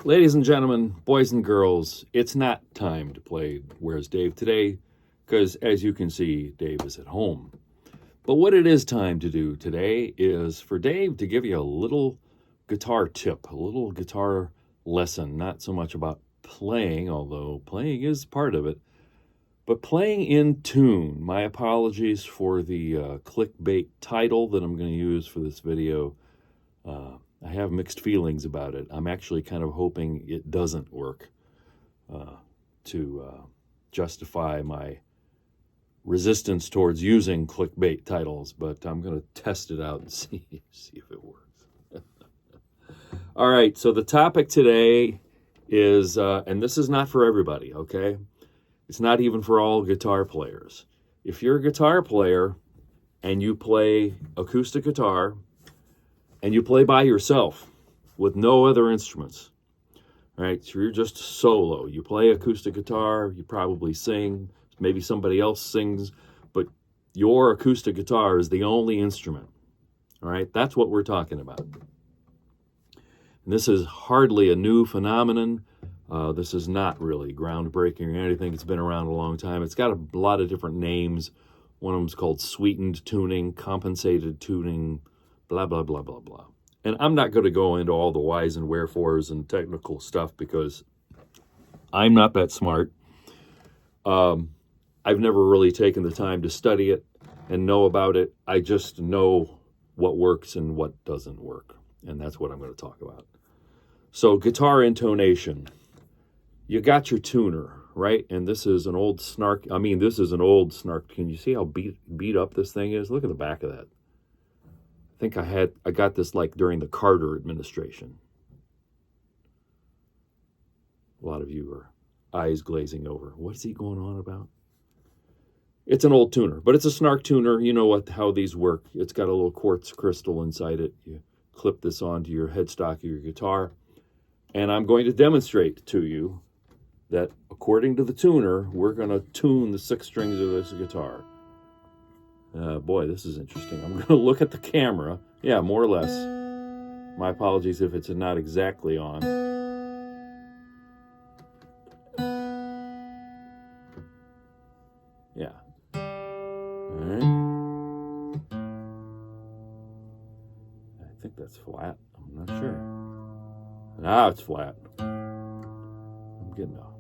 Ladies and gentlemen, boys and girls, it's not time to play Where's Dave today, because as you can see, Dave is at home. But what it is time to do today is for Dave to give you a little guitar tip, a little guitar lesson, not so much about playing, although playing is part of it, but playing in tune. My apologies for the clickbait title that I'm going to use for this video. I have mixed feelings about it. I'm actually kind of hoping it doesn't work to justify my resistance towards using clickbait titles, but I'm going to test it out and see if it works. All right, so the topic today is, and this is not for everybody, okay? It's not even for all guitar players. If you're a guitar player and you play acoustic guitar, and you play by yourself with no other instruments, right? So you're just solo. You play acoustic guitar, you probably sing, maybe somebody else sings, but your acoustic guitar is the only instrument, all right? That's what we're talking about. And this is hardly a new phenomenon. This is not really groundbreaking or anything. It's been around a long time. It's got a lot of different names. One of them is called sweetened tuning, compensated tuning, blah, blah, blah, blah, blah. And I'm not going to go into all the whys and wherefores and technical stuff because I'm not that smart. I've never really taken the time to study it and know about it. I just know what works and what doesn't work. And that's what I'm going to talk about. So guitar intonation. You got your tuner, right? And this is an old snark. This is an old snark. Can you see how beat up this thing is? Look at the back of that. I think I got this like during the Carter administration. A lot of you are eyes glazing over. What's he going on about? It's an old tuner, but it's a snark tuner. You know how these work. It's got a little quartz crystal inside it. You clip this onto your headstock of your guitar. And I'm going to demonstrate to you that according to the tuner, we're going to tune the 6 strings of this guitar. Boy, this is interesting. I'm going to look at the camera. Yeah, more or less. My apologies if it's not exactly on. Yeah. All right. I think that's flat. I'm not sure. Now it's flat. I'm getting off.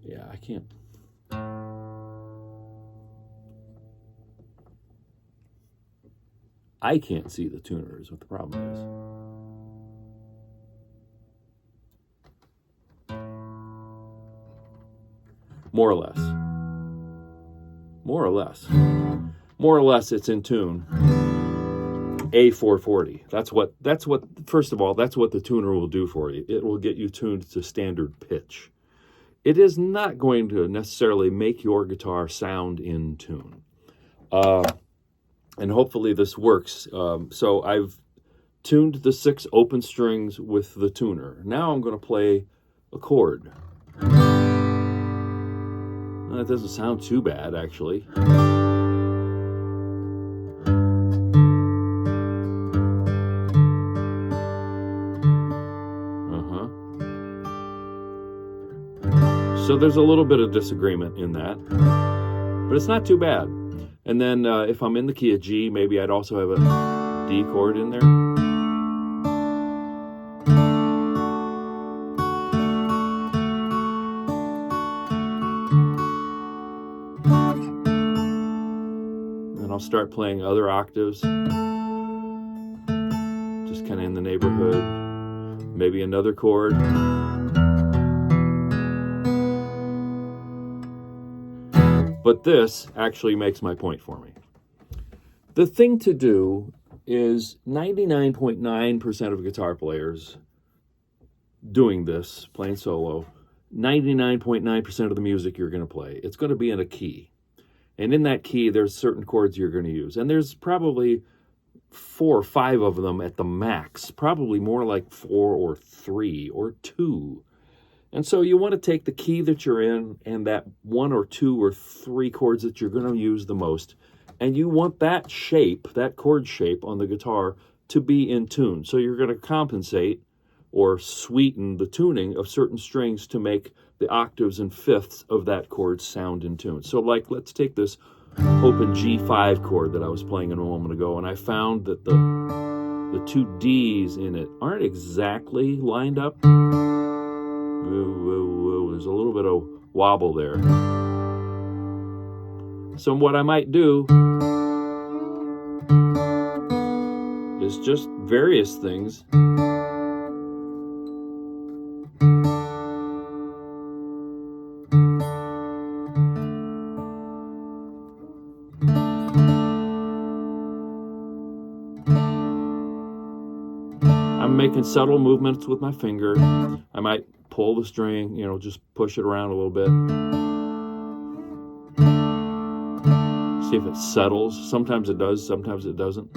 Yeah, I can't. I can't see the tuner is what the problem is. More or less. More or less. More or less it's in tune. A440. That's what, first of all, that's what the tuner will do for you. It will get you tuned to standard pitch. It is not going to necessarily make your guitar sound in tune. And hopefully this works. So I've tuned the 6 open strings with the tuner. Now I'm going to play a chord. That doesn't sound too bad, actually. So there's a little bit of disagreement in that, but it's not too bad. And then if I'm in the key of G, maybe I'd also have a D chord in there. And I'll start playing other octaves, just kind of in the neighborhood. Maybe another chord. But this actually makes my point for me. The thing to do is 99.9% of guitar players doing this, playing solo, 99.9% of the music you're going to play, it's going to be in a key. And in that key, there's certain chords you're going to use. And there's probably 4 or 5 of them at the max, probably more like 4 or 3 or 2. And so you want to take the key that you're in and that 1 or 2 or 3 chords that you're going to use the most, and you want that shape, that chord shape on the guitar, to be in tune. So you're going to compensate or sweeten the tuning of certain strings to make the octaves and fifths of that chord sound in tune. So like, let's take this open G5 chord that I was playing a moment ago, and I found that the two Ds in it aren't exactly lined up. There's a little bit of wobble there. So what I might do is just various things. I'm making subtle movements with my finger. I might pull the string, you know, just push it around a little bit. See if it settles. Sometimes it does, sometimes it doesn't.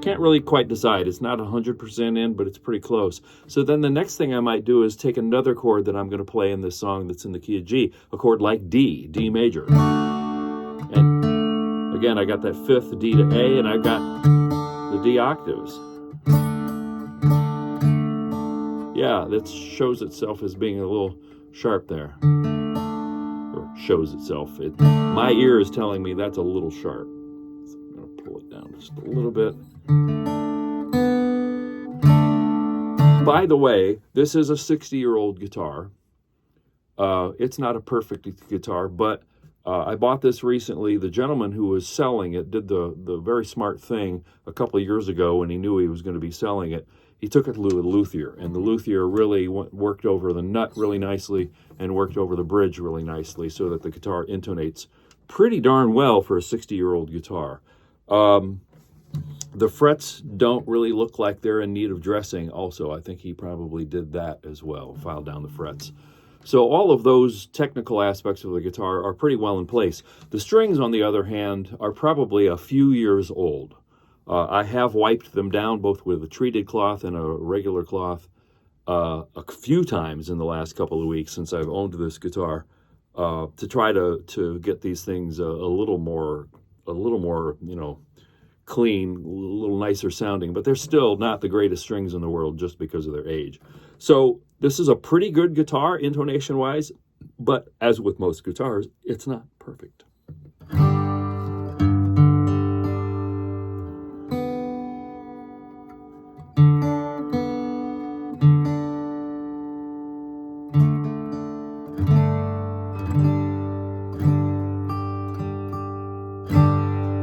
Can't really quite decide. It's not 100% in, but it's pretty close. So then the next thing I might do is take another chord that I'm going to play in this song that's in the key of G, a chord like D, D major. And again, I got that fifth D to A, and I got the D octaves. Yeah, that shows itself as being a little sharp there. Or shows itself. My ear is telling me that's a little sharp. So I'm going to pull it down just a little bit. By the way, this is a 60-year-old guitar. It's not a perfect guitar, but I bought this recently. The gentleman who was selling it did the very smart thing a couple of years ago when he knew he was going to be selling it. He took it to a luthier, and the luthier really worked over the nut really nicely and worked over the bridge really nicely so that the guitar intonates pretty darn well for a 60-year-old guitar. The frets don't really look like they're in need of dressing also. I think he probably did that as well, filed down the frets. So all of those technical aspects of the guitar are pretty well in place. The strings, on the other hand, are probably a few years old. I have wiped them down both with a treated cloth and a regular cloth a few times in the last couple of weeks since I've owned this guitar to try to get these things a little more, you know, clean, a little nicer sounding, but they're still not the greatest strings in the world just because of their age. So this is a pretty good guitar intonation-wise, but as with most guitars, it's not perfect. I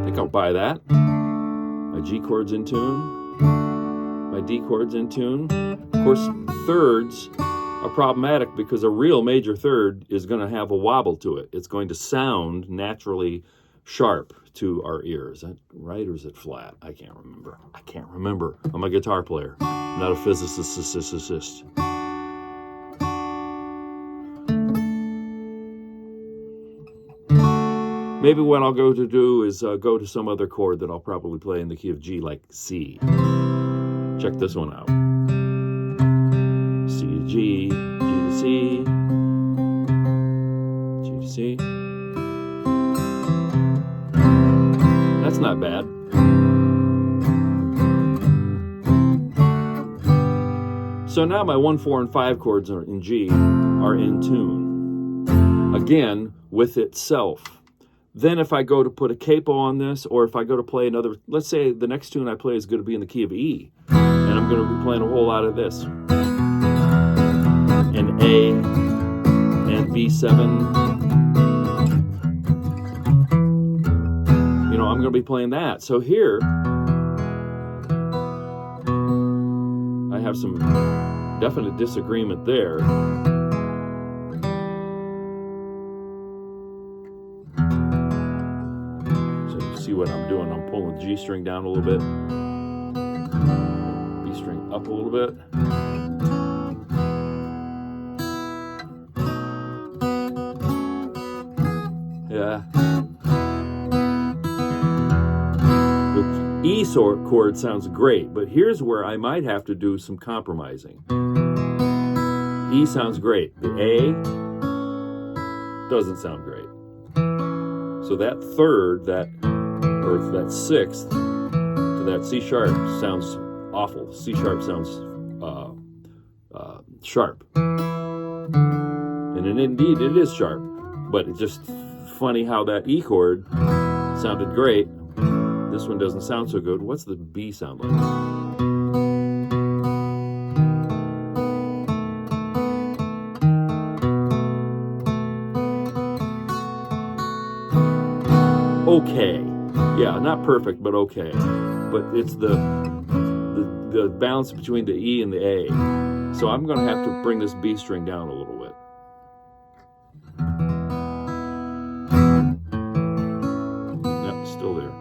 think I'll buy that. My G chord's in tune, my D chord's in tune. Of course, thirds are problematic because a real major third is going to have a wobble to it. It's going to sound naturally sharp to our ears. Is that right or is it flat? I can't remember. I'm a guitar player, not a physicist. Maybe what I'll go to do is go to some other chord that I'll probably play in the key of G, like C. Check this one out. C to G, G to C, G to C. That's not bad. So now my 1, 4, and 5 chords in G are in tune. Again, with itself. Then if I go to put a capo on this, or if I go to play another, let's say the next tune I play is going to be in the key of E, and I'm going to be playing a whole lot of this. And A, and B7. You know, I'm going to be playing that. So here, I have some definite disagreement there. See what I'm doing. I'm pulling the G string down a little bit, B string up a little bit. Yeah. The E chord sounds great, but here's where I might have to do some compromising. E sounds great. The A, doesn't sound great. So that third, or that sixth to that C sharp sounds awful. C sharp sounds sharp. And indeed it is sharp, but it's just funny how that E chord sounded great. This one doesn't sound so good. What's the B sound like? Okay. Yeah, not perfect, but okay. But it's the balance between the E and the A. So I'm going to have to bring this B string down a little bit. Yep, still there.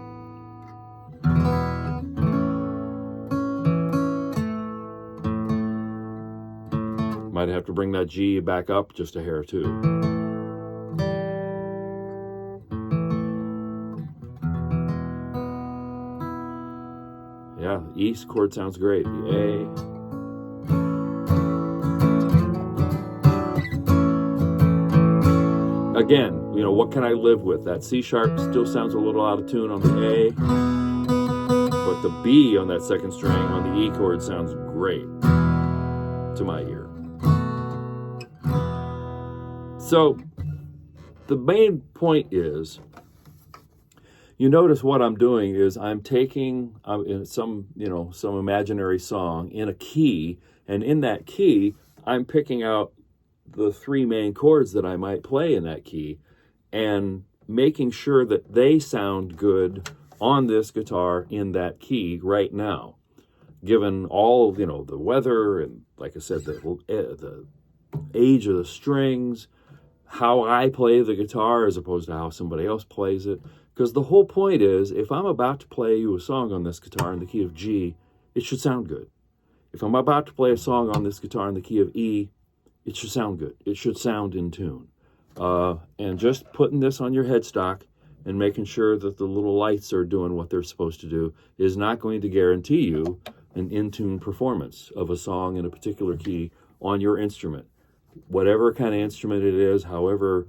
Might have to bring that G back up just a hair too. Yeah, the E chord sounds great. The A. Again, you know, what can I live with? That C sharp still sounds a little out of tune on the A, but the B on that second string on the E chord sounds great to my ear. So the main point is, you notice what I'm doing is I'm taking some imaginary song in a key, and in that key, I'm picking out the three main chords that I might play in that key and making sure that they sound good on this guitar in that key right now, given all, you know, the weather and, like I said, the age of the strings, how I play the guitar as opposed to how somebody else plays it. Because the whole point is, if I'm about to play you a song on this guitar in the key of G, it should sound good. If I'm about to play a song on this guitar in the key of E, it should sound good. It should sound in tune. And just putting this on your headstock and making sure that the little lights are doing what they're supposed to do is not going to guarantee you an in-tune performance of a song in a particular key on your instrument. Whatever kind of instrument it is, however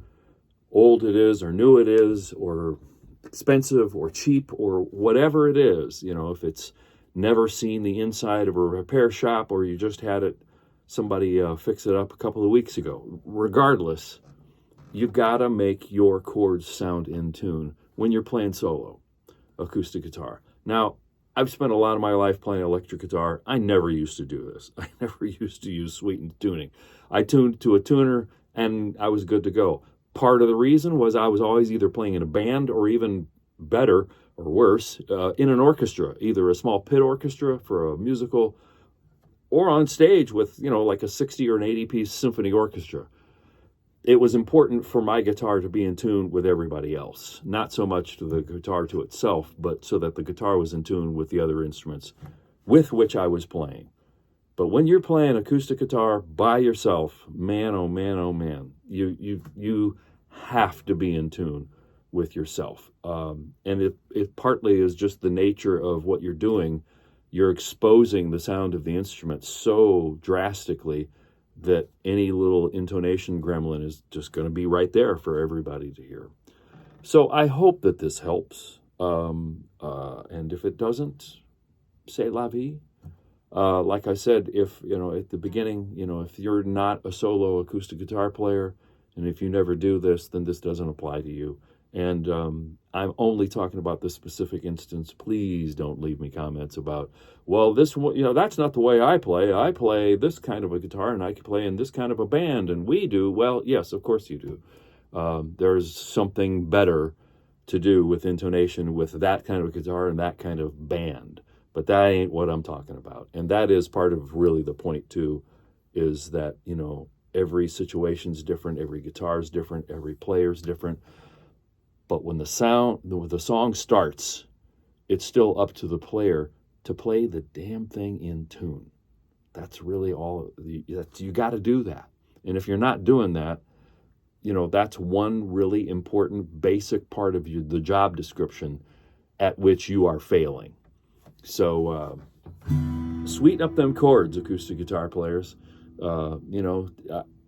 old it is or new it is or expensive or cheap or whatever it is, you know, if it's never seen the inside of a repair shop or you just had it somebody fix it up a couple of weeks ago. Regardless, you've got to make your chords sound in tune when you're playing solo acoustic guitar. Now, I've spent a lot of my life playing electric guitar. I never used to do this. I never used to use Sweetened tuning. I tuned to a tuner and I was good to go. Part of the reason was I was always either playing in a band or even better or worse, in an orchestra, either a small pit orchestra for a musical or on stage with, you know, like a 60 or an 80-piece symphony orchestra. It was important for my guitar to be in tune with everybody else, not so much to the guitar to itself, but so that the guitar was in tune with the other instruments with which I was playing. But when you're playing acoustic guitar by yourself, man, oh man, you have to be in tune with yourself. And it partly is just the nature of what you're doing. You're exposing the sound of the instrument so drastically that any little intonation gremlin is just going to be right there for everybody to hear. So I hope that this helps. And if it doesn't, c'est la vie. Like I said, if, you know, at the beginning, you know, if you're not a solo acoustic guitar player, and if you never do this, then this doesn't apply to you. And I'm only talking about this specific instance. Please don't leave me comments about, well, this, you know, that's not the way I play. I play this kind of a guitar, and I can play in this kind of a band, and we do. Well, yes, of course you do. There's something better to do with intonation with that kind of guitar and that kind of band. But that ain't what I'm talking about. And that is part of really the point, too, is that, you know, every situation's different, every guitar's different, every player's different. But when the song starts, it's still up to the player to play the damn thing in tune. That's really all. You got to do that. And if you're not doing that, you know, that's one really important basic part of the job description at which you are failing. So sweeten up them chords, acoustic guitar players. You know,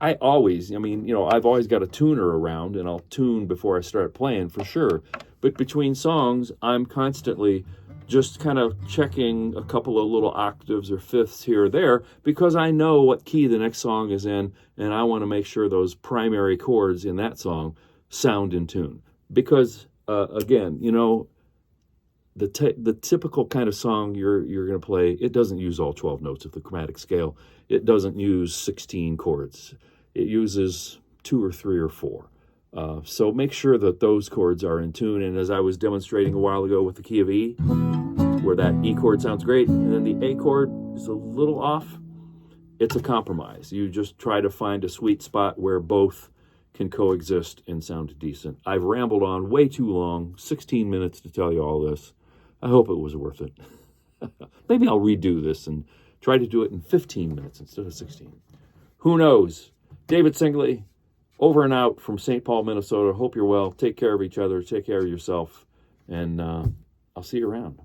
I always, I mean, you know, I've always got a tuner around, and I'll tune before I start playing for sure. But between songs, I'm constantly just kind of checking a couple of little octaves or fifths here or there, because I know what key the next song is in, and I want to make sure those primary chords in that song sound in tune. Because, again, you know, the typical kind of song you're going to play, it doesn't use all 12 notes of the chromatic scale. It doesn't use 16 chords. It uses 2 or 3 or 4. So make sure that those chords are in tune. And as I was demonstrating a while ago with the key of E, where that E chord sounds great, and then the A chord is a little off, it's a compromise. You just try to find a sweet spot where both can coexist and sound decent. I've rambled on way too long, 16 minutes to tell you all this. I hope it was worth it. Maybe I'll redo this and try to do it in 15 minutes instead of 16. Who knows? David Singley, over and out from St. Paul, Minnesota. Hope you're well. Take care of each other. Take care of yourself. And I'll see you around.